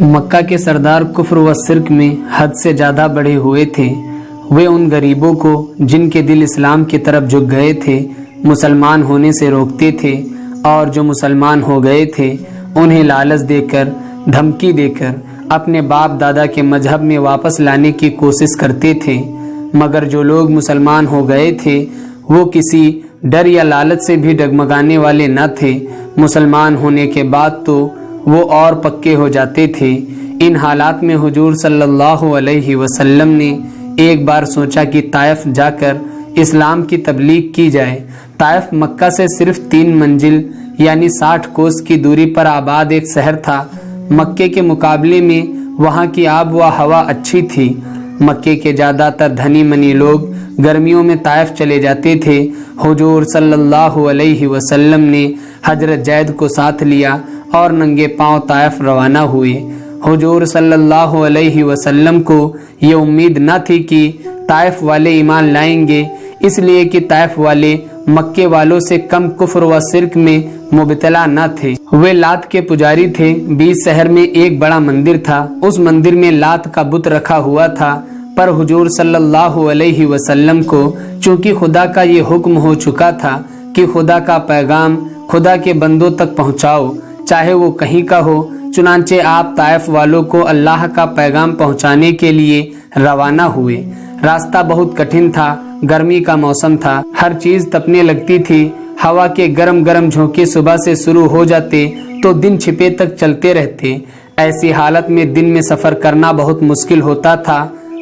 मक्का के सरदार कुफ्र व शिर्क में हद से ज़्यादा बढ़े हुए थे। वे उन गरीबों को जिनके दिल इस्लाम की तरफ झुक गए थे मुसलमान होने से रोकते थे, और जो मुसलमान हो गए थे उन्हें लालच देकर, धमकी देकर अपने बाप दादा के मजहब में वापस लाने की कोशिश करते थे। मगर जो लोग मुसलमान हो गए थे वो किसी डर या लालच से भी डगमगाने वाले न थे। मुसलमान होने के बाद तो वो और पक्के हो जाते थे। इन हालात में हुजूर सल्लल्लाहु अलैहि वसल्लम ने एक बार सोचा कि ताइफ जाकर इस्लाम की तबलीग की जाए। ताइफ मक्का से सिर्फ 3 मंजिल यानी 60 कोस की दूरी पर आबाद एक शहर था। मक्के के मुकाबले में वहाँ की आब व हवा अच्छी थी। मक्के के ज़्यादातर धनी मनी लोग गर्मियों में ताइफ चले जाते थे। हुजूर सल्लल्लाहु अलैहि वसल्लम ने हजरत जैद को साथ लिया और नंगे पांव ताइफ रवाना हुए। हुजूर सल्लल्लाहु अलैहि वसल्लम को ये उम्मीद न थी कि ताइफ वाले ईमान लाएंगे, इसलिए कि ताइफ वाले मक्के वालों से कम कुफ्र व शिर्क में मुबतला न थे। वे लात के पुजारी थे। बीच शहर में एक बड़ा मंदिर था। उस मंदिर में लात का बुत रखा हुआ था। पर हुजूर सल्लल्लाहु अलैहि वसल्लम को चूंकि खुदा का ये हुक्म हो चुका था कि खुदा का पैगाम खुदा के बंदों तक पहुँचाओ, चाहे वो कहीं का हो, चुनांचे आप ताइफ वालों को अल्लाह का पैगाम पहुँचाने के लिए रवाना हुए। रास्ता बहुत कठिन था। गर्मी का मौसम था। हर चीज तपने लगती थी। हवा के गरम गरम झोंके सुबह से शुरू हो जाते तो दिन छिपे तक चलते रहते। ऐसी हालत में दिन में सफर करना बहुत मुश्किल होता था।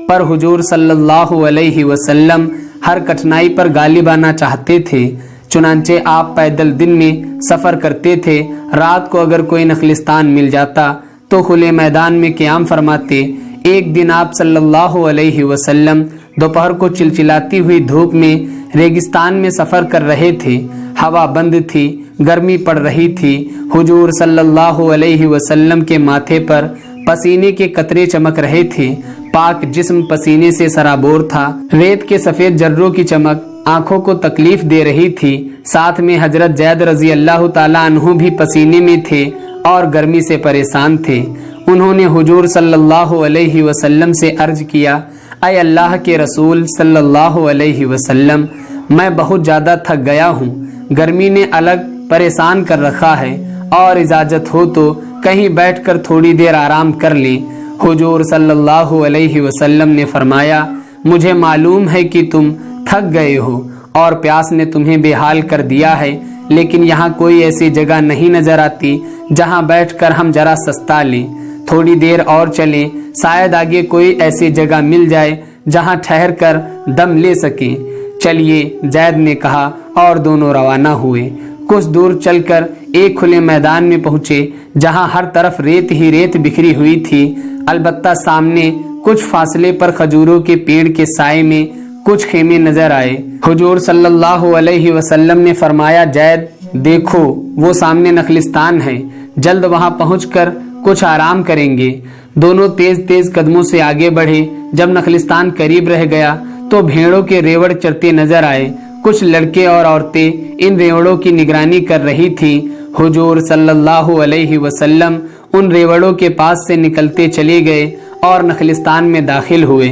पर हुजूर सल्लल्लाहु अलैहि वसल्लम हर कठिनाई पर गालिब आना चाहते थे। चुनांचे आप पैदल दिन में सफर करते थे। रात को अगर कोई नखलिस्तान मिल जाता तो खुले मैदान में क़याम फरमाते। एक दिन आप सल्लल्लाहु अलैहि वसल्लम दोपहर को चिलचिलाती हुई धूप में रेगिस्तान में सफर कर रहे थे। हवा बंद थी, गर्मी पड़ रही थी। हुजूर सल्लल्लाहु अलैहि वसल्लम के माथे पर पसीने के कतरे चमक रहे थे। पाक जिस्म पसीने से सराबोर था। रेत के सफेद जर्रों की चमक आंखों को तकलीफ दे रही थी। साथ में हजरत जैद रजी अल्लाह ताला अन्हु भी पसीने में थे और गर्मी से परेशान थे। उन्होंने हुजूर सल्लल्लाहु अलैहि वसल्लम से अर्ज किया, ऐ अल्लाह के रसूल सल्लल्लाहु अलैहि वसल्लम, मैं बहुत ज़्यादा थक गया हूँ। गर्मी ने अलग परेशान कर रखा है, और इजाज़त हो तो कहीं बैठकर थोड़ी देर आराम कर लें। हुजूर सल्लल्लाहु अलैहि वसल्लम ने फरमाया, मुझे मालूम है कि तुम थक गए हो और प्यास ने तुम्हें बेहाल कर दिया है, लेकिन यहाँ कोई ऐसी जगह नहीं नजर आती जहाँ बैठकर हम जरा सस्ता लें। थोड़ी देर और चलें, शायद आगे कोई ऐसी जगह मिल जाए जहाँ ठहर कर दम ले सकें। चलिए, जैद ने कहा, और दोनों रवाना हुए। कुछ दूर चलकर एक खुले मैदान में पहुंचे जहां हर तरफ रेत ही रेत बिखरी हुई थी। अलबत्ता सामने कुछ फासले पर खजूरों के पेड़ के साए में कुछ खेमे नजर आए। हुजूर सल्लल्लाहु अलैहि वसल्लम ने फरमाया, जैद देखो, वो सामने नखलिस्तान है। जल्द वहां पहुंचकर कुछ आराम करेंगे। दोनों तेज तेज कदमों से आगे बढ़े। जब नखलिस्तान करीब रह गया तो भेड़ों के रेवड़ चरते नजर आए। कुछ लड़के और औरतें इन रेवड़ों की निगरानी कर रही थी। हुजूर सल्लल्लाहु अलैहि वसल्लम उन रेवड़ों के पास से निकलते चले गए और नखलिस्तान में दाखिल हुए।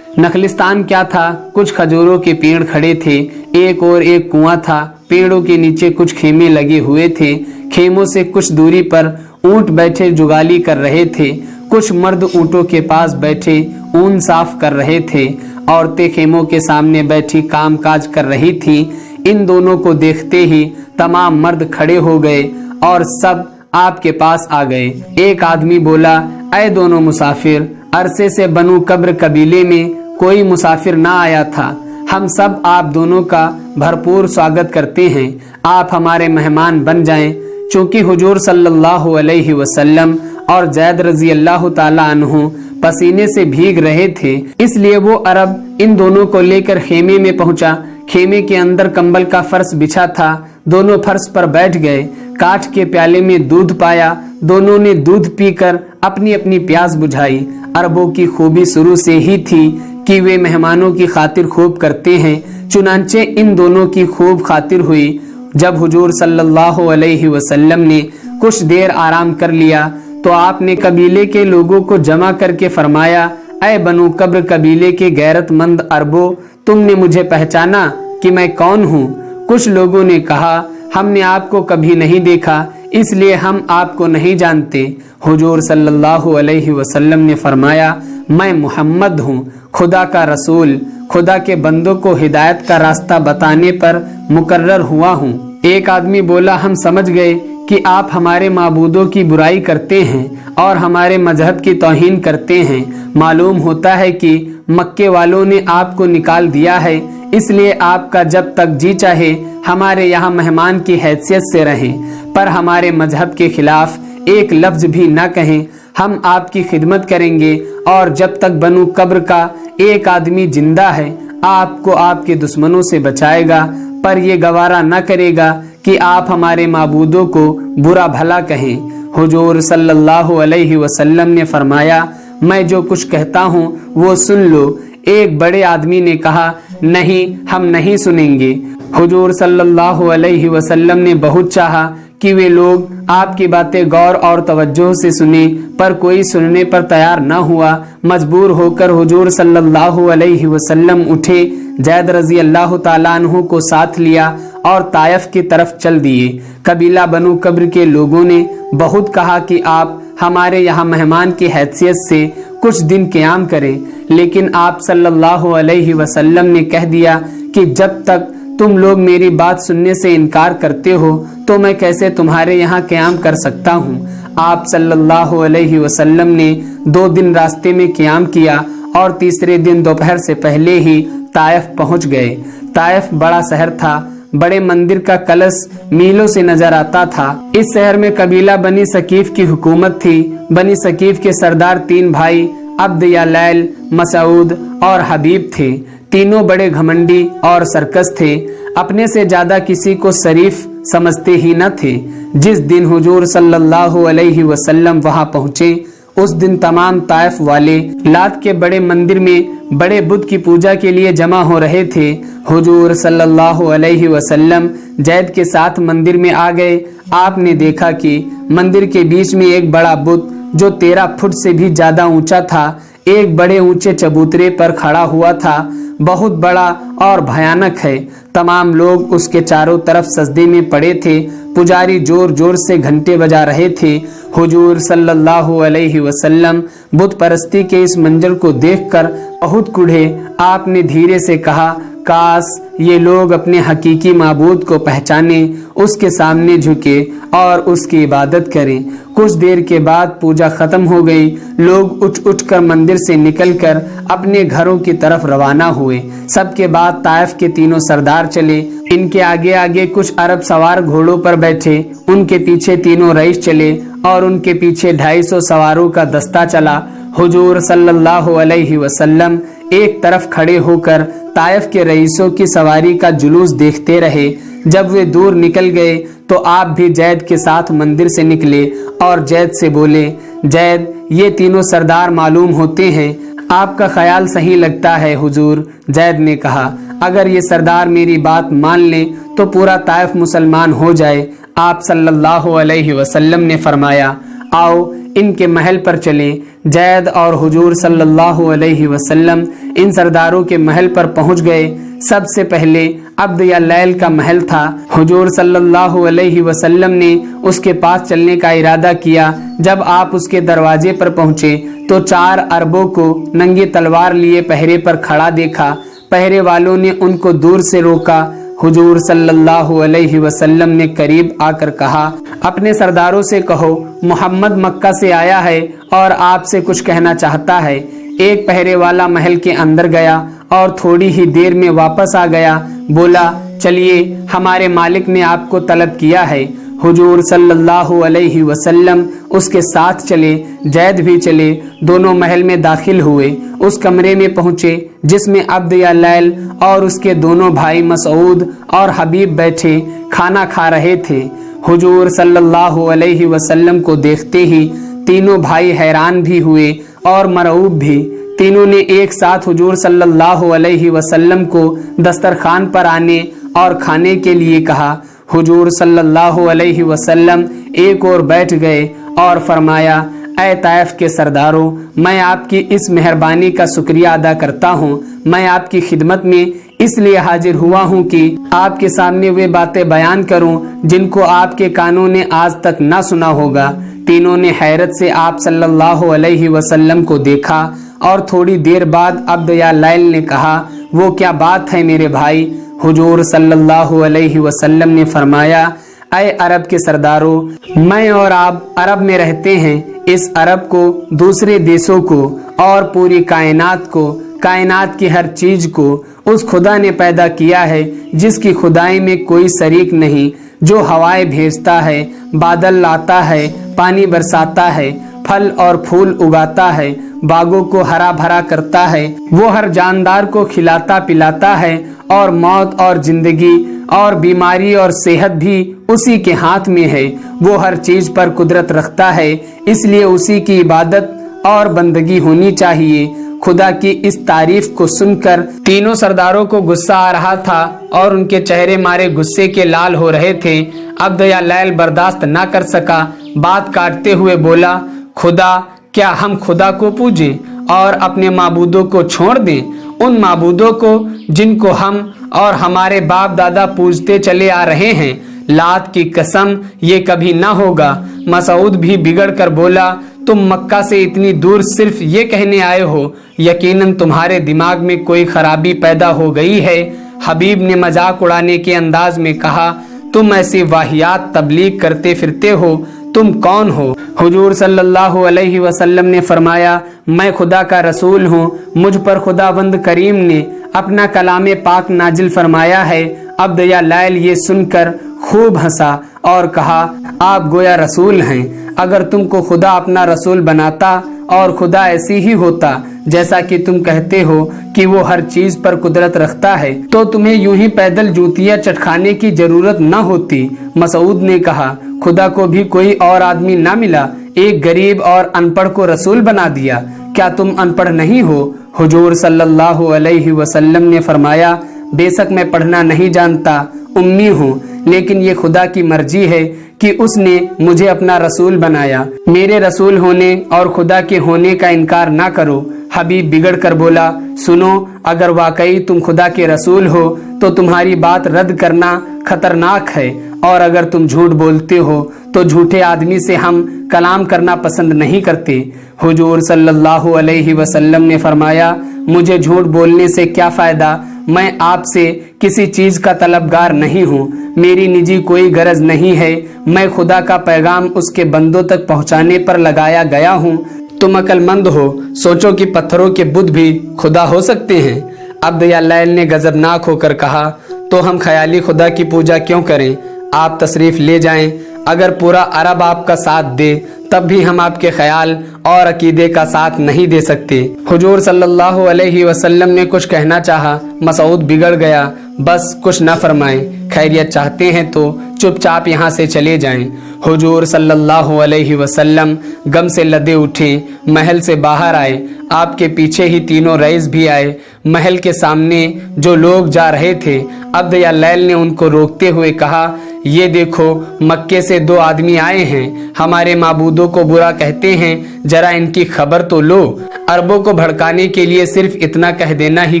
नखलिस्तान क्या था? कुछ खजूरों के पेड़ खड़े थे। एक और एक कुआं था। पेड़ों के नीचे कुछ खेमे लगे हुए थे। खेमों से कुछ दूरी पर ऊंट बैठे जुगाली कर रहे थे। कुछ मर्द ऊंटों के पास बैठे ऊन साफ कर रहे थे। औरतें खेमों के सामने बैठी काम काज कर रही थी। इन दोनों को देखते ही तमाम मर्द खड़े हो गए और सब आपके पास आ गए। एक आदमी बोला, ऐ दोनों मुसाफिर, अरसे से बनु कब्र कबीले में कोई मुसाफिर ना आया था। हम सब आप दोनों का भरपूर स्वागत करते हैं। आप हमारे मेहमान बन जाएं। चूंकि हुजूर सल्लल्लाहु अलैहि वसल्लम और जैद रजी अल्लाह ताला अन्हु पसीने से भीग रहे थे, इसलिए वो अरब इन दोनों को लेकर खेमे में पहुंचा। खेमे के अंदर कंबल का फर्श बिछा था। दोनों फर्श पर बैठ गए। काठ के प्याले में दूध पाया। दोनों ने दूध पीकर अपनी अपनी प्यास बुझाई। अरबों की खूबी शुरू से ही थी कि वे मेहमानों की खातिर खूब करते हैं। चुनांचे इन दोनों की खूब खातिर हुई। जब हुजूर सल्लल्लाहु अलैहि वसल्लम ने कुछ देर आराम कर लिया तो आपने कबीले के लोगों को जमा करके फरमाया, ऐ बनु कब्र कबीले के गैरतमंद अरबों, तुमने मुझे पहचाना कि मैं कौन हूँ? कुछ लोगों ने कहा, हमने आपको कभी नहीं देखा, इसलिए हम आपको नहीं जानते। हुजूर सल्लल्लाहु अलैहि वसल्लम ने फरमाया, मैं मोहम्मद हूँ, खुदा का रसूल, खुदा के बंदों को हिदायत का रास्ता बताने पर मुकर्रर हुआ हूँ। एक आदमी बोला, हम समझ गए कि आप हमारे माबूदों की बुराई करते हैं और हमारे मजहब की तौहीन करते हैं। मालूम होता है कि मक्के वालों ने आपको निकाल दिया है, इसलिए आपका जब तक जी चाहे हमारे यहाँ मेहमान की हैसियत से रहें, पर हमारे मजहब के खिलाफ एक लफ्ज भी न कहें। हम आपकी खिदमत करेंगे और जब तक बनु कब्र का एक आदमी जिंदा है आपको आपके दुश्मनों से बचाएगा, पर ये गवारा न करेगा कि आप हमारे माबूदों को बुरा भला कहें। हुजूर सल्लल्लाहु अलैहि वसल्लम ने फरमाया, मैं जो कुछ कहता हूँ वो सुन लो। एक बड़े आदमी ने कहा, नहीं, हम नहीं सुनेंगे। हुजूर सल्लल्लाहु अलैहि वसल्लम ने बहुत चाहा कि वे लोग आपकी बातें गौर और तवज्जो से सुने, पर कोई सुनने पर तैयार न हुआ। मजबूर होकर हुजूर सल्लल्लाहु अलैहि वसल्लम उठे, जैद रजी अल्लाह ताला अन्हु को साथ लिया और ताइफ की तरफ चल दिए। कबीला बनु कब्र के लोगों ने बहुत कहा कि आप हमारे यहाँ मेहमान की हैसियत से कुछ दिन क़याम करें, लेकिन आप सल्लल्लाहु अलैहि वसल्लम ने कह दिया कि जब तक तुम लोग मेरी बात सुनने से इनकार करते हो तो मैं कैसे तुम्हारे यहाँ क़याम कर सकता हूँ। आप सल्लल्लाहु अलैहि वसल्लम ने 2 दिन रास्ते में क़याम किया और तीसरे दिन दोपहर से पहले ही ताइफ पहुँच गए। ताइफ बड़ा शहर था, बड़े मंदिर का कलश मीलों से नजर आता था। इस शहर में कबीला बनी सकीफ की हुकूमत थी। बनी सकीफ के सरदार 3 भाई अब्द या लैल, मसूद और हबीब थे। तीनों बड़े घमंडी और सरकस थे, अपने से ज्यादा किसी को शरीफ समझते ही न थे। जिस दिन हुजूर सल्लल्लाहु अलैहि वसल्लम वहां पहुंचे, उस दिन तमाम ताइफ वाले लात के बड़े मंदिर में बड़े बुत की पूजा के लिए जमा हो रहे थे। हुजूर सल्लल्लाहु अलैहि वसल्लम जैद के साथ मंदिर में आ गए। आपने देखा कि मंदिर के बीच में एक बड़ा बुत जो 13 फुट से भी ज्यादा ऊंचा था, एक बड़े ऊंचे चबूतरे पर खड़ा हुआ था। बहुत बड़ा और भयानक है। तमाम लोग उसके चारों तरफ सजदे में पड़े थे। पुजारी जोर जोर से घंटे बजा रहे थे। हुजूर सल्लल्लाहु अलैहि वसल्लम बुत परस्ती के इस मंजर को देखकर बहुत कुढ़े। आपने धीरे से कहा, काश ये लोग अपने हकीकी माबूद को पहचाने, उसके सामने झुके और उसकी इबादत करें। कुछ देर के बाद पूजा खत्म हो गई। लोग उठ कर मंदिर से निकलकर अपने घरों की तरफ रवाना हुए। सबके बाद ताइफ के तीनों सरदार चले। इनके आगे आगे कुछ अरब सवार घोड़ों पर बैठे, उनके पीछे तीनों रईस चले और उनके पीछे 250 सवारों का दस्ता चला। हुजूर सल्लल्लाहु अलैहि वसल्लम एक तरफ खड़े होकर ताइफ के रईसों की सवारी का जुलूस देखते रहे। जब वे दूर निकल गए तो आप भी जैद के साथ मंदिर से निकले और जैद से बोले, जैद, ये तीनों सरदार मालूम होते हैं, आपका ख्याल सही लगता है हुजूर। जैद ने कहा, अगर ये सरदार मेरी बात मान ले तो पूरा ताइफ मुसलमान हो जाए। आप सल्लल्लाहु अलैहि वसल्लम ने फरमाया, आओ इनके महल पर चलें। जैद और हुजूर सल्लल्लाहु अलैहि वसल्लम इन सरदारों के महल पर पहुंच गए। सबसे पहले अब्द या लैल का महल था। हुजूर सल्लल्लाहु अलैहि वसल्लम ने उसके पास चलने का इरादा किया। जब आप उसके दरवाजे पर पहुंचे तो 4 अरबों को नंगी तलवार लिए पहरे पर खड़ा देखा। पहरे वालों ने उनको दूर से रोका। हुजूर सल्लल्लाहु अलैहि वसल्लम ने करीब आकर कहा, अपने सरदारों से कहो, मोहम्मद मक्का से आया है और आपसे कुछ कहना चाहता है। एक पहरे वाला महल के अंदर गया और थोड़ी ही देर में वापस आ गया। बोला, चलिए, हमारे मालिक ने आपको तलब किया है। हुजूर सल्लल्लाहु अलैहि वसल्लम उसके साथ चले। जैद भी चले। दोनों महल में दाखिल हुए। उस कमरे में पहुंचे जिसमें अब्द या लैल और उसके दोनों भाई मसूद और हबीब बैठे खाना खा रहे थे। हुजूर सल्लल्लाहु अलैहि वसल्लम को देखते ही तीनों भाई हैरान भी हुए और मरऊब भी। तीनों ने एक साथ हुजूर सल्लल्लाहु अलैहि वसल्लम को दस्तरखान पर आने और खाने के लिए कहा। हुजूर सल्लल्लाहु अलैहि वसल्लम एक और बैठ गए اور فرمایا اے طائف کے سرداروں، میں آپ کی اس مہربانی کا شکریہ ادا کرتا ہوں۔ میں آپ کی خدمت میں اس لیے حاضر ہوا ہوں کہ آپ کے سامنے وہ باتیں بیان کروں جن کو آپ کے کانوں نے آج تک نہ سنا ہوگا۔ تینوں نے حیرت سے آپ صلی اللہ علیہ وسلم کو دیکھا اور تھوڑی دیر بعد عبد یا لیل نے کہا وہ کیا بات ہے میرے بھائی؟ حضور صلی اللہ علیہ وسلم نے فرمایا اے عرب کے سرداروں، میں اور آپ عرب میں رہتے ہیں۔ اس عرب کو، دوسرے دیشوں کو اور پوری کائنات کو، کائنات کی ہر چیز کو اس خدا نے پیدا کیا ہے جس کی خدائی میں کوئی شریک نہیں، جو ہوائیں بھیجتا ہے، بادل لاتا ہے، پانی برساتا ہے، پھل اور پھول اگاتا ہے، باغوں کو ہرا بھرا کرتا ہے، وہ ہر جاندار کو کھلاتا پلاتا ہے، اور موت اور زندگی اور بیماری اور صحت بھی اسی کے ہاتھ میں ہے۔ وہ ہر چیز پر قدرت رکھتا ہے، اس لیے اسی کی عبادت اور بندگی ہونی چاہیے۔ خدا کی اس تعریف کو سن کر تینوں سرداروں کو غصہ آ رہا تھا اور ان کے چہرے مارے غصے کے لال ہو رہے تھے۔ عبد یا لیل برداشت نہ کر سکا، بات کاٹتے ہوئے بولا خدا، کیا ہم خدا کو پوجیں اور اپنے معبودوں کو چھوڑ دیں؟ ان معبودوں کو جن کو ہم اور ہمارے باپ دادا پوجتے چلے آ رہے ہیں؟ لات کی قسم یہ کبھی نہ ہوگا۔ مسعود بھی بگڑ کر بولا تم مکہ سے اتنی دور صرف یہ کہنے آئے ہو، یقیناً تمہارے دماغ میں کوئی خرابی پیدا ہو گئی ہے۔ حبیب نے مذاق اڑانے کے انداز میں کہا تم ایسی واہیات تبلیغ کرتے پھرتے ہو، تم کون ہو؟ حضور صلی اللہ علیہ وسلم نے فرمایا میں خدا کا رسول ہوں، مجھ پر خداوند کریم نے اپنا کلام پاک نازل فرمایا ہے۔ عبد یا لیل یہ سن کر خوب ہنسا اور کہا آپ گویا رسول ہیں۔ اگر تم کو خدا اپنا رسول بناتا اور خدا ایسی ہی ہوتا جیسا کہ تم کہتے ہو کہ وہ ہر چیز پر قدرت رکھتا ہے، تو تمہیں یوں ہی پیدل جوتیاں چٹکانے کی ضرورت نہ ہوتی۔ مسعود نے کہا خدا کو بھی کوئی اور آدمی نہ ملا، ایک غریب اور ان پڑھ کو رسول بنا دیا، کیا تم ان پڑھ نہیں ہو؟ حضور صلی اللہ علیہ وسلم نے فرمایا بے شک میں پڑھنا نہیں جانتا، امی ہوں، لیکن یہ خدا کی مرضی ہے کہ اس نے مجھے اپنا رسول بنایا۔ میرے رسول ہونے اور خدا کے ہونے کا انکار نہ کرو۔ حبیب بگڑ کر بولا سنو، اگر واقعی تم خدا کے رسول ہو تو تمہاری بات رد کرنا خطرناک ہے، اور اگر تم جھوٹ بولتے ہو تو جھوٹے آدمی سے ہم کلام کرنا پسند نہیں کرتے۔ حضور صلی اللہ علیہ وسلم نے فرمایا مجھے جھوٹ بولنے سے کیا فائدہ؟ میں آپ سے کسی چیز کا طلبگار نہیں ہوں، میری نجی کوئی غرض نہیں ہے، میں خدا کا پیغام اس کے بندوں تک پہنچانے پر لگایا گیا ہوں۔ تم عقل مند ہو، سوچو کہ پتھروں کے بت بھی خدا ہو سکتے ہیں۔ عبد یا لیل نے غضبناک ہو کر کہا تو ہم خیالی خدا کی پوجا کیوں کریں؟ آپ تشریف لے جائیں، اگر پورا عرب آپ کا ساتھ دے تب بھی ہم آپ کے خیال اور عقیدے کا ساتھ نہیں دے سکتے۔ حضور صلی اللہ علیہ وسلم نے کچھ کہنا چاہا، مسعود بگڑ گیا، بس کچھ نہ فرمائیں، خیریت چاہتے ہیں تو چپ چاپ یہاں سے چلے جائیں۔ حضور صلی اللہ علیہ وسلم غم سے لدے اٹھے، محل سے باہر آئے، آپ کے پیچھے ہی تینوں رئیس بھی آئے۔ محل کے سامنے جو لوگ جا رہے تھے، عبد یا لیل نے ان کو روکتے ہوئے کہا یہ دیکھو مکے سے دو آدمی آئے ہیں، ہمارے معبودوں کو برا کہتے ہیں، ذرا ان کی خبر تو لو۔ عربوں کو بھڑکانے کے لیے صرف اتنا کہہ دینا ہی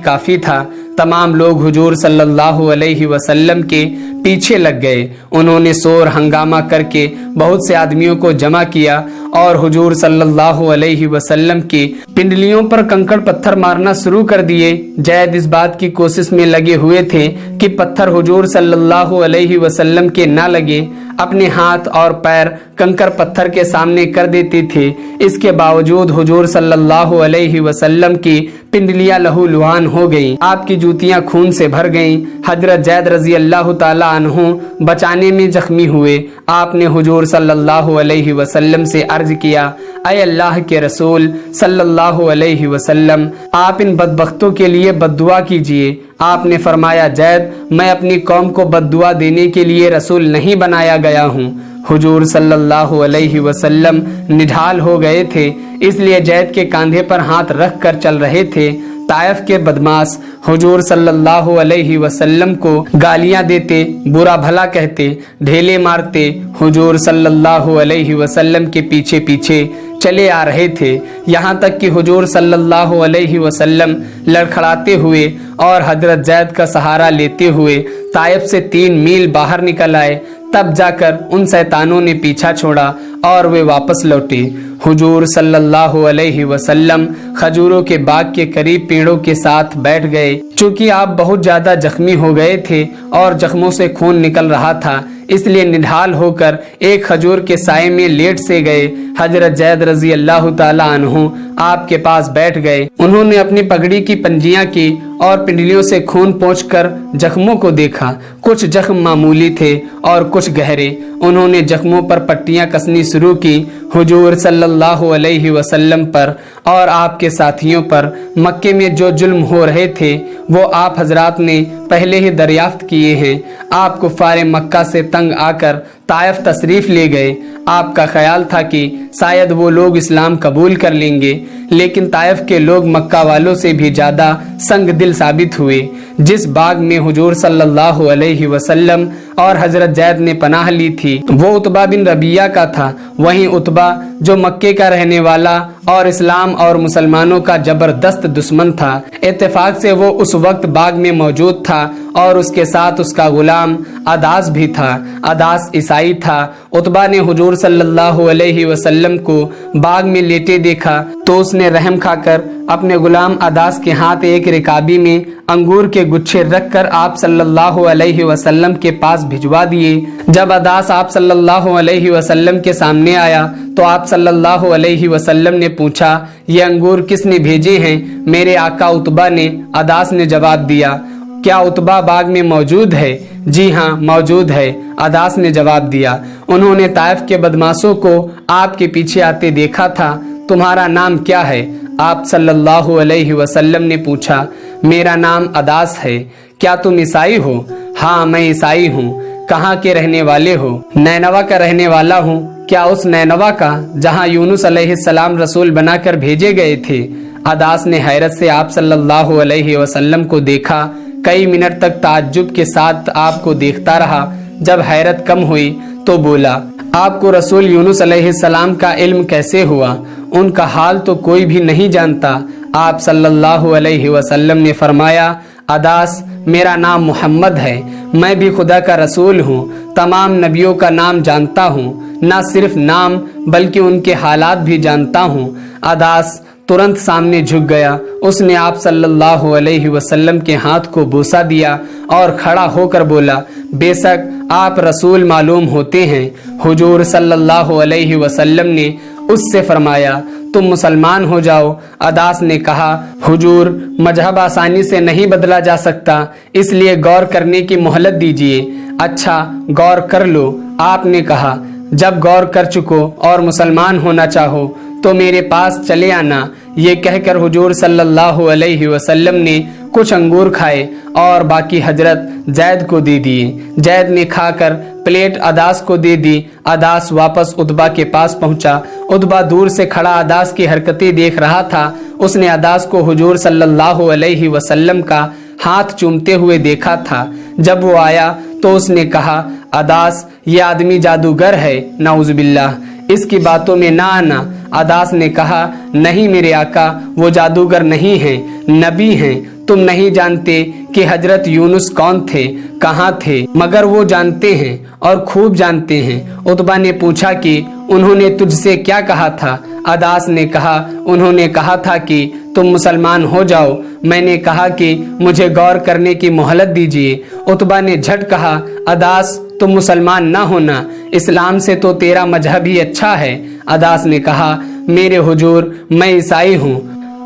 کافی تھا۔ تمام لوگ حضور صلی اللہ علیہ وسلم کے پیچھے لگ گئے۔ انہوں نے شور ہنگامہ کر کے بہت سے آدمیوں کو جمع کیا اور حضور صلی اللہ علیہ وسلم کی پنڈلیوں پر کنکڑ پتھر مارنا شروع کر دیے۔ زید اس بات کی کوشش میں لگے ہوئے تھے کہ پتھر حضور صلی اللہ علیہ وسلم کے نہ لگے، اپنے ہاتھ اور پیر کنکر پتھر کے سامنے کر دیتے تھے۔ اس کے باوجود حضور صلی اللہ علیہ وسلم کی پنڈلیاں لہو لہان ہو گئیں، آپ کی جوتیاں خون سے بھر گئیں۔ حضرت زید رضی اللہ تعالی عنہ بچانے میں زخمی ہوئے۔ آپ نے حضور صلی اللہ علیہ وسلم سے عرض کیا اے اللہ کے رسول صلی اللہ علیہ وسلم، آپ ان بدبختوں کے لیے بد دعا کیجیے۔ آپ نے فرمایا زید، میں اپنی قوم کو بد دعا دینے کے لیے رسول نہیں بنایا گیا ہوں۔ حضور صلی اللہ علیہ وسلم نڈھال ہو گئے تھے، اس لیے زید کے کاندھے پر ہاتھ رکھ کر چل رہے تھے۔ طائف کے بدماش حضور صلی اللہ علیہ وسلم کو گالیاں دیتے، برا بھلا کہتے، ڈھیلے مارتے حضور صلی اللہ علیہ وسلم کے پیچھے پیچھے چلے آ رہے تھے، یہاں تک کہ حضور صلی اللہ علیہ وسلم لڑکھڑاتے ہوئے اور حضرت زید کا سہارا لیتے ہوئے طائف سے 3 میل باہر نکل آئے۔ تب جا کر ان شیطانوں نے پیچھا چھوڑا اور وہ واپس لوٹے۔ حضور صلی اللہ علیہ وسلم کھجوروں کے باغ کے قریب پیڑوں کے ساتھ بیٹھ گئے۔ چونکہ آپ بہت زیادہ زخمی ہو گئے تھے اور زخموں سے خون نکل رہا تھا، اس لیے نڈھال ہو کر ایک کھجور کے سائے میں لیٹ سے گئے۔ حضرت زید رضی اللہ تعالی عنہ آپ کے پاس بیٹھ گئے۔ انہوں نے اپنی پگڑی کی پنجیاں کی اور پنڈلیوں سے خون پونچھ کر زخموں کو دیکھا۔ کچھ زخم معمولی تھے اور کچھ گہرے۔ انہوں نے زخموں پر پٹیاں کسنی شروع کی۔ حضور صلی اللہ علیہ وسلم پر اور آپ کے ساتھیوں پر مکے میں جو ظلم ہو رہے تھے وہ آپ حضرات نے پہلے ہی دریافت کیے ہیں۔ آپ کفار مکہ سے تنگ آ کر طائف تشریف لے گئے۔ آپ کا خیال تھا کہ شاید وہ لوگ اسلام قبول کر لیں گے، لیکن طائف کے لوگ مکہ والوں سے بھی زیادہ سنگ دل ثابت ہوئے۔ جس باغ میں حضور صلی اللہ علیہ وسلم اور حضرت زید نے پناہ لی تھی وہ عتبہ بن ربیعہ کا تھا۔ وہیں عتبہ جو مکے کا رہنے والا اور اسلام اور مسلمانوں کا زبردست دشمن تھا، اتفاق سے وہ اس وقت باغ میں موجود تھا اور اس کے ساتھ اس کا غلام عداس بھی تھا۔ عداس عیسائی تھا۔ عتبہ نے حضور صلی اللہ علیہ وسلم کو باغ میں لیٹے دیکھا تو اس نے رحم کھا کر اپنے غلام عداس کے ہاتھ ایک رکابی میں انگور کے گچھے رکھ کر آپ صلی اللہ علیہ وسلم کے پاس بھجوا دیے۔ جب عداس آپ صلی اللہ علیہ وسلم کے سامنے آیا تو آپ صلی اللہ علیہ وسلم نے پوچھا، یہ انگور کس نے بھیجے ہیں؟ میرے آقا عتبہ نے۔ عداس نے جواب دیا، کیا عتبہ باغ میں موجود ہے؟ جی ہاں موجود ہے، عداس نے جواب دیا۔ انہوں نے طائف کے بدماشوں کو آپ کے پیچھے آتے دیکھا تھا۔ تمہارا نام کیا ہے؟ آپ صلی اللہ علیہ وسلم نے پوچھا، میرا نام عداس ہے۔ کیا تم عیسائی ہو؟ ہاں میں عیسائی ہوں۔ کہاں کے رہنے والے ہو؟ نینوا کا رہنے والا ہوں۔ کیا اس نینوا کا جہاں یونس علیہ السلام رسول بنا کر بھیجے گئے تھے؟ عداس نے حیرت سے آپ صلی اللہ علیہ وسلم کو دیکھا۔ کئی منٹ تک تعجب کے ساتھ آپ کو دیکھتا رہا۔ جب حیرت کم ہوئی تو بولا، آپ کو رسول یونس علیہ السلام کا علم کیسے ہوا؟ ان کا حال تو کوئی بھی نہیں جانتا۔ آپ صلی اللہ علیہ وسلم نے فرمایا، عداس میرا نام محمد ہے، میں بھی خدا کا رسول ہوں، تمام نبیوں کا نام جانتا ہوں، نہ صرف نام بلکہ ان کے حالات بھی جانتا ہوں۔ عداس ترنت سامنے جھک گیا۔ اس نے آپ صلی اللہ علیہ وسلم کے ہاتھ کو بوسہ دیا اور کھڑا ہو کر بولا، بے شک آپ رسول معلوم ہوتے ہیں۔ حضور صلی اللہ علیہ وسلم نے اس سے فرمایا، تم مسلمان ہو جاؤ۔ عداس نے کہا، حضور مذہب آسانی سے نہیں بدلا جا سکتا، اس لیے غور کرنے کی مہلت دیجیے۔ اچھا غور کر لو، آپ نے کہا، جب غور کر چکو اور مسلمان ہونا چاہو تو میرے پاس چلے آنا۔ یہ کہہ کر حضور صلی اللہ علیہ وسلم نے کچھ انگور کھائے اور باقی حضرت زید کو دے دیے۔ زید نے کھا کر پلیٹ عداس کو دے دی۔ عداس واپس عتبہ کے پاس پہنچا۔ عتبہ دور سے کھڑا عداس کی حرکتیں دیکھ رہا تھا۔ اس نے عداس کو حضور صلی اللہ علیہ وسلم کا ہاتھ چومتے ہوئے دیکھا تھا۔ جب وہ آیا تو اس نے کہا، عداس یہ آدمی جادوگر ہے، نعوذ باللہ، اس کی باتوں میں نہ آنا۔ عداس نے کہا، نہیں میرے آقا، وہ جادوگر نہیں ہیں، نبی ہیں۔ تم نہیں جانتے کہ حضرت یونس کون تھے، کہاں تھے، مگر وہ جانتے ہیں اور خوب جانتے ہیں۔ عتبہ نے پوچھا کہ انہوں نے تجھ سے کیا کہا تھا؟ عداس نے کہا، انہوں نے کہا تھا کہ تم مسلمان ہو جاؤ۔ میں نے کہا کہ مجھے غور کرنے کی مہلت دیجیے۔ عتبہ نے جھٹ کہا، عداس تم مسلمان نہ ہونا، اسلام سے تو تیرا مذہب ہی اچھا ہے۔ عداس نے کہا، میرے حضور میں عیسائی ہوں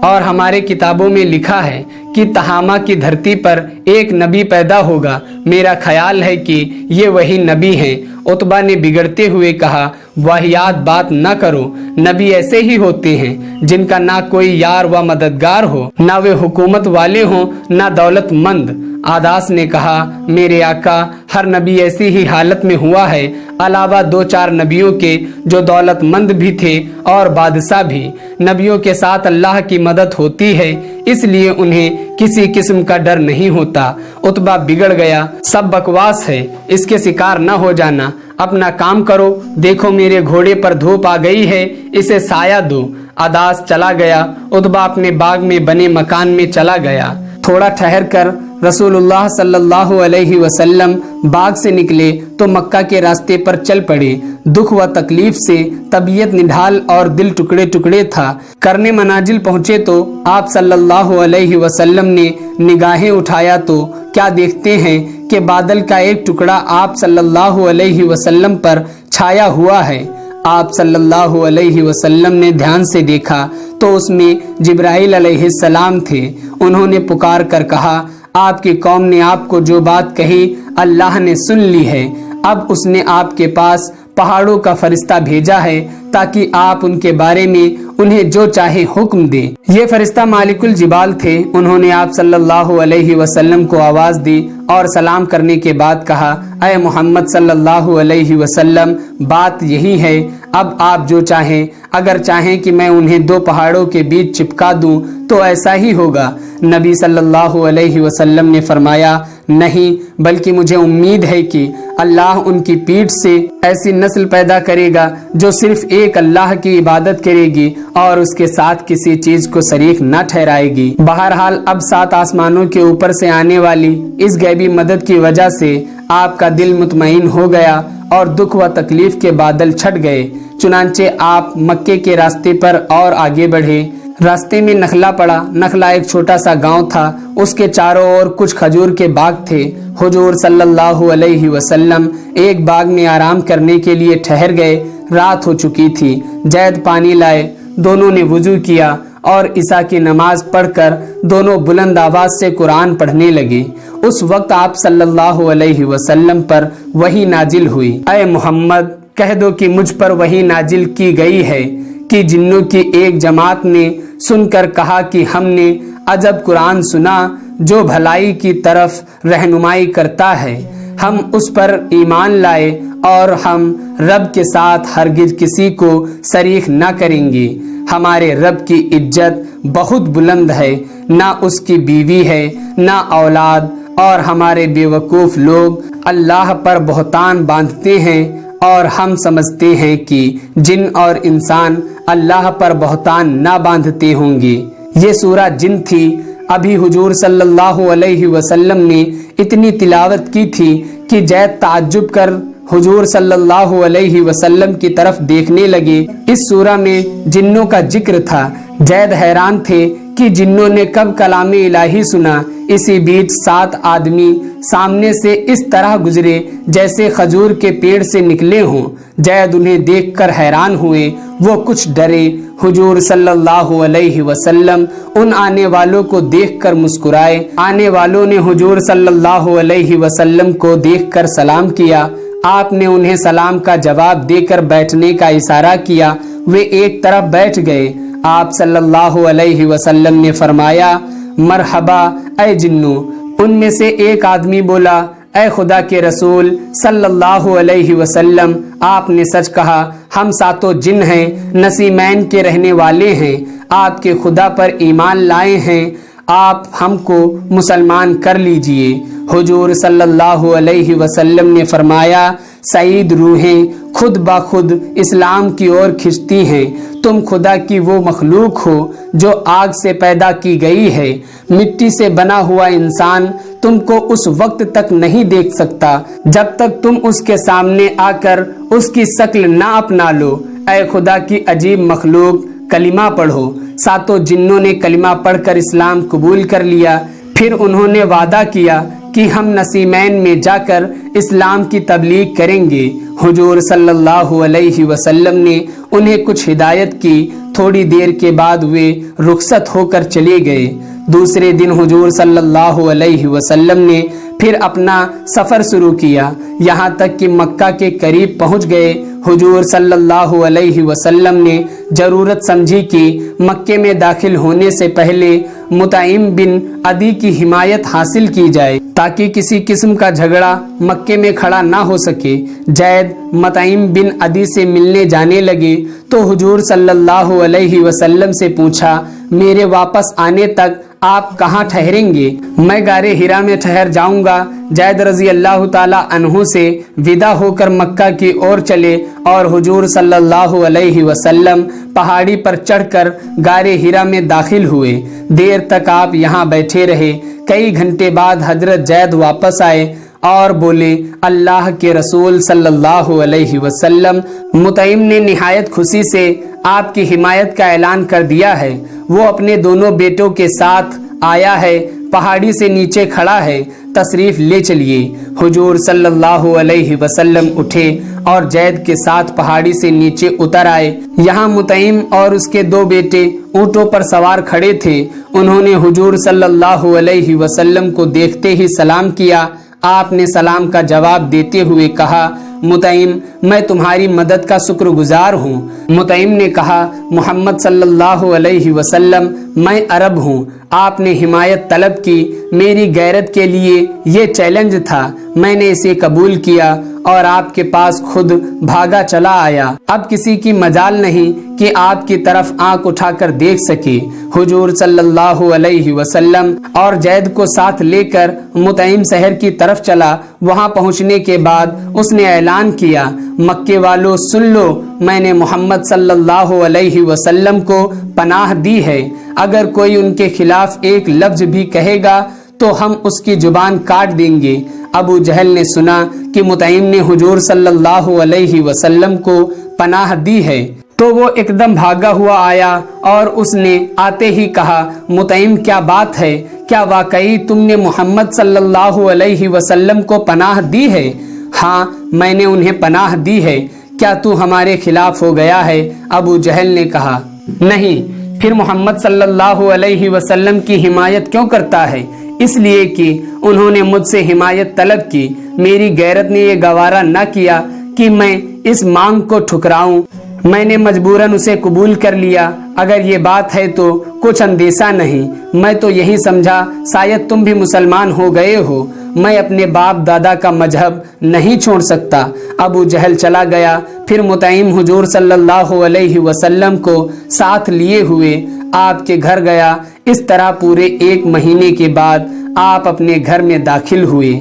اور ہمارے کتابوں میں لکھا ہے کہ تہامہ کی دھرتی پر ایک نبی پیدا ہوگا، میرا خیال ہے کہ یہ وہی نبی ہیں۔ عتبہ نے بگڑتے ہوئے کہا، वाहियात बात न करो। नबी ऐसे ही होते हैं जिनका ना कोई यार व मददगार हो, ना वे हुकूमत वाले हों, ना दौलतमंद। आदास ने कहा, मेरे आका, हर नबी ऐसी ही हालत में हुआ है, अलावा 2-4 नबियों के जो दौलतमंद भी थे और बादशाह भी। नबियों के साथ अल्लाह की मदद होती है, इसलिए उन्हें किसी किस्म का डर नहीं होता। उतबा बिगड़ गया, सब बकवास है, इसके शिकार न हो जाना। अपना काम करो, देखो मेरे घोड़े पर धूप आ गई है, इसे साया दो। आदास चला गया। उतबा अपने बाग में बने मकान में चला गया। थोड़ा ठहर कर रसूलुल्लाह सल्लल्लाहु अलैहि वसल्लम बाग से निकले तो मक्का के रास्ते पर चल पड़े। दुख व तकलीफ से तबीयत निढाल और दिल टुकड़े टुकड़े था। करने मनाजिल पहुँचे तो आप सल्लल्लाहु अलैहि वसल्लम ने निगाहें उठाया तो क्या देखते हैं कि बादल का एक टुकड़ा आप सल्लल्लाहु अलैहि वसल्लम पर छाया हुआ है। आप सल्लल्लाहु अलैहि वसल्लम ने ध्यान से देखा तो उसमें जिब्राइल अलैहिस्सलाम थे। उन्होंने पुकार कर कहा, आपकी कौम ने आपको जो बात कही अल्लाह ने सुन ली है। अब उसने आपके पास पहाड़ों का फरिश्ता भेजा है ताकि आप उनके बारे में उन्हें जो चाहे हुक्म दे। ये फरिश्ता मालिकुल जिबाल थे। उन्होंने आप सल्लल्लाहु अलैहि वसल्लम को आवाज दी और सलाम करने के बाद कहा, ऐ मोहम्मद सल्लल्लाहु अलैहि वसल्लम, बात यही है, अब आप जो चाहें, अगर चाहें कि मैं उन्हें 2 पहाड़ों के बीच चिपका दूं तो ऐसा ही होगा। नबी सल्लल्लाहु अलैहि वसल्लम ने फरमाया, नहीं, बल्कि मुझे उम्मीद है कि अल्लाह उनकी पीठ से ऐसी नस्ल पैदा करेगा जो सिर्फ एक अल्लाह की इबादत करेगी और उसके साथ किसी चीज को शरीक न ठहराएगी। बहरहाल अब 7 आसमानों के ऊपर से आने वाली इस गैबी मदद की वजह से आपका दिल मुतमईन हो गया और दुख व तकलीफ के बादल छट गए। चुनांचे आप मक्के के रास्ते पर और आगे बढ़े। रास्ते में नखला पड़ा। नखला एक छोटा सा गांव था। उसके चारों ओर कुछ खजूर के बाग थे। हुजूर सल्लल्लाहु अलैहि वसल्लम एक बाग में आराम करने के लिए ठहर गए। रात हो चुकी थी। जैद पानी लाए। दोनों ने वुजू किया और ईसा की नमाज पढ़कर दोनों बुलंद आवाज से कुरान पढ़ने लगे। उस वक्त आप सल्लल्लाहु अलैहि वसल्लम पर वही नाजिल हुई। ऐ मोहम्मद, कह दो कि मुझ पर वही नाजिल की गई है कि जिन्नों की एक जमात ने सुनकर कहा कि हमने अजब कुरान सुना जो भलाई की तरफ रहनुमाई करता है। हम उस पर ईमान लाए और हम रब के साथ हरगिज किसी को शरीक न करेंगे। हमारे रब की इज्जत बहुत बुलंद है, ना उसकी बीवी है ना औलाद, और हमारे बेवकूफ लोग अल्लाह पर बहतान बांधते हैं और हम समझते हैं कि जिन और इंसान अल्लाह पर बहतान ना बांधते होंगे। ये सूरह जिन थी। अभी हुजूर सल्लल्लाहु अलैहि वसल्लम ने इतनी तिलावत की थी कि जैद ताज्जुब कर हुजूर सल्लल्लाहु अलैहि वसल्लम की तरफ देखने लगे। इस सूरह में जिन्नों का जिक्र था। जैद हैरान थे कि जिन्नों ने कब कलामे इलाही सुना। इसी बीच 7 आदमी सामने से इस तरह गुजरे जैसे खजूर के पेड़ से निकले हों। जैद उन्हें देखकर हैरान हुए। वो कुछ डरे। हुजूर सल्लल्लाहु अलैहि वसल्लम उन आने वालों को देखकर मुस्कुराए। आने वालों ने हुजूर सल्लल्लाहु अलैहि वसल्लम को देखकर सलाम किया। आपने उन्हें सलाम का जवाब देकर बैठने का इशारा किया। वे एक तरफ बैठ गए। आप सल्लल्लाहु अलैहि वसल्लम ने फरमाया, मरहबा ऐ जिन्नू। उनमें से एक आदमी बोला, ऐ खुदा के रसूल सल्लल्लाहु अलैहि वसल्लम, आपने सच कहा, हम 7 जिन हैं, नसीमैन के रहने वाले हैं, आपके खुदा पर ईमान लाए हैं, आप हमको मुसलमान कर लीजिए। हुजूर सल्लल्लाहु अलैहि वसल्लम ने फरमाया, सईद रूहें खुद ब खुद इस्लाम की ओर खिंचती हैं। तुम खुदा की वो मखलूक हो जो आग से पैदा की गई है। मिट्टी से बना हुआ इंसान तुमको उस वक्त तक नहीं देख सकता जब तक तुम उसके सामने आकर उसकी शक्ल ना अपना लो। ऐ खुदा की अजीब मखलूक, कलिमा पढ़ो। 7 जिन्नों ने कलिमा पढ़कर इस्लाम कबूल कर लिया। फिर उन्होंने वादा किया कि हम नसीमैन में जाकर इस्लाम की तबलीग करेंगे। हुजूर सल्लल्लाहु अलैहि वसल्लम ने उन्हें कुछ हिदायत की। थोड़ी देर के बाद वे रुखसत होकर चले गए। दूसरे दिन हुजूर सल्लल्लाहु अलैहि वसल्लम ने फिर अपना सफर शुरू किया, यहाँ तक कि मक्का के करीब पहुँच गए। हुजूर सल्लल्लाहु अलैहि वसल्लम ने जरूरत समझी कि मक्के में दाखिल होने से पहले मुतइम बिन अदी की हिमायत हासिल की जाए, ताकि किसी किस्म का झगड़ा मक्के में खड़ा ना हो सके। जैद मुतइम बिन अदी से मिलने जाने लगे तो हुजूर सल्लल्लाहु अलैहि वसल्लम से पूछा, मेरे वापस आने तक आप कहाँ ठहरेंगे? मैं गारे हिरा में ठहर जाऊंगा। जैद रजी अल्लाह ताला अन्हु से विदा होकर मक्का की ओर चले और हुजूर सल्लल्लाहु अलैहि वसल्लम पहाड़ी पर चढ़कर गारे हिरा में दाखिल हुए। देर तक आप यहाँ बैठे रहे। कई घंटे बाद हजरत जैद वापस आए और बोले, अल्लाह के रसूल सल्लल्लाहु अलैहि वसल्लम, मुतइम ने निहायत खुशी से आपकी हिमायत का ऐलान कर दिया है। वो अपने दोनों बेटों के साथ आया है, पहाड़ी से नीचे खड़ा है, तशरीफ ले चलिए। हुजूर सल्लल्लाहु अलैहि वसल्लम उठे और जैद के साथ पहाड़ी से नीचे उतर आए। यहाँ मुतइम और उसके दो बेटे ऊँटों पर सवार खड़े थे। उन्होंने हुजूर सल्लल्लाहु अलैहि वसल्लम को देखते ही सलाम किया। आपने सलाम का जवाब देते हुए कहा, मुतइम, मैं तुम्हारी मदद का शुक्रगुजार हूँ। मुतइम ने कहा, मोहम्मद सल्लल्लाहु अलैहि वसल्लम, मैं अरब हूँ। आपने हिमायत तलब की, मेरी गैरत के लिए ये चैलेंज था, मैंने इसे कबूल किया और आपके पास खुद भागा चला आया। अब किसी की मजाल नहीं कि आपकी तरफ आंख उठाकर देख सके। हुजूर सल्लल्लाहु अलैहि वसल्लम और जैद को साथ लेकर मुतइम शहर की तरफ चला। वहां पहुंचने के बाद उसने ऐलान किया, मक्के वालों सुन लो, मैंने मोहम्मद सल्लल्लाहु अलैहि वसल्लम को पनाह दी है। अगर कोई उनके खिलाफ एक लफ्ज भी कहेगा तो हम उसकी जुबान काट देंगे। अबू जहल ने सुना कि मुतइम ने हुजूर सल्लल्लाहु अलैहि वसल्लम को पनाह दी है तो वो एकदम भागा हुआ आया और उसने आते ही कहा, मुतइम, क्या बात है? क्या वाकई तुमने मोहम्मद सल्लल्लाहु अलैहि वसल्लम को पनाह दी है? हाँ, मैंने उन्हें पनाह दी है। क्या तू हमारे खिलाफ हो गया है? अबू जहल ने कहा, नहीं। फिर मोहम्मद सल्लल्लाहु अलैहि वसल्लम की हिमायत क्यों करता है? इसलिए कि उन्होंने मुझसे हिमायत तलब की। मेरी गैरत ने ये गवारा न किया कि मैं इस मांग को ठुकराऊं। मैंने मजबूरन उसे कबूल कर लिया। अगर ये बात है तो कुछ अंदेशा नहीं। मैं तो यही समझा शायद तुम भी मुसलमान हो गए हो। मैं अपने बाप दादा का मजहब नहीं छोड़ सकता। अबू जहल चला गया। फिर मुतइम हुजूर सल्लल्लाहु अलैहि वसल्लम को साथ लिए हुए आपके घर गया। इस तरह पूरे 1 महीने के बाद आप अपने घर में दाखिल हुए।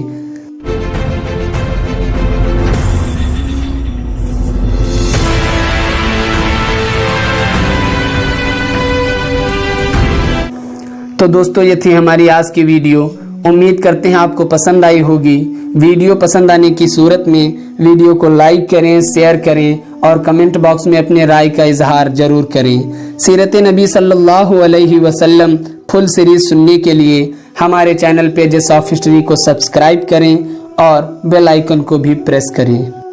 तो दोस्तों, ये थी हमारी आज की वीडियो। उम्मीद करते हैं आपको पसंद आई होगी। वीडियो पसंद आने की सूरत में वीडियो को लाइक करें, शेयर करें और कमेंट बॉक्स में अपने राय का इजहार जरूर करें। सीरत नबी सल्लल्लाहु अलैहि वसल्लम फुल सीरीज सुनने के लिए हमारे चैनल पेजेस ऑफ हिस्ट्री को सब्सक्राइब करें और बेल आइकन को भी प्रेस करें।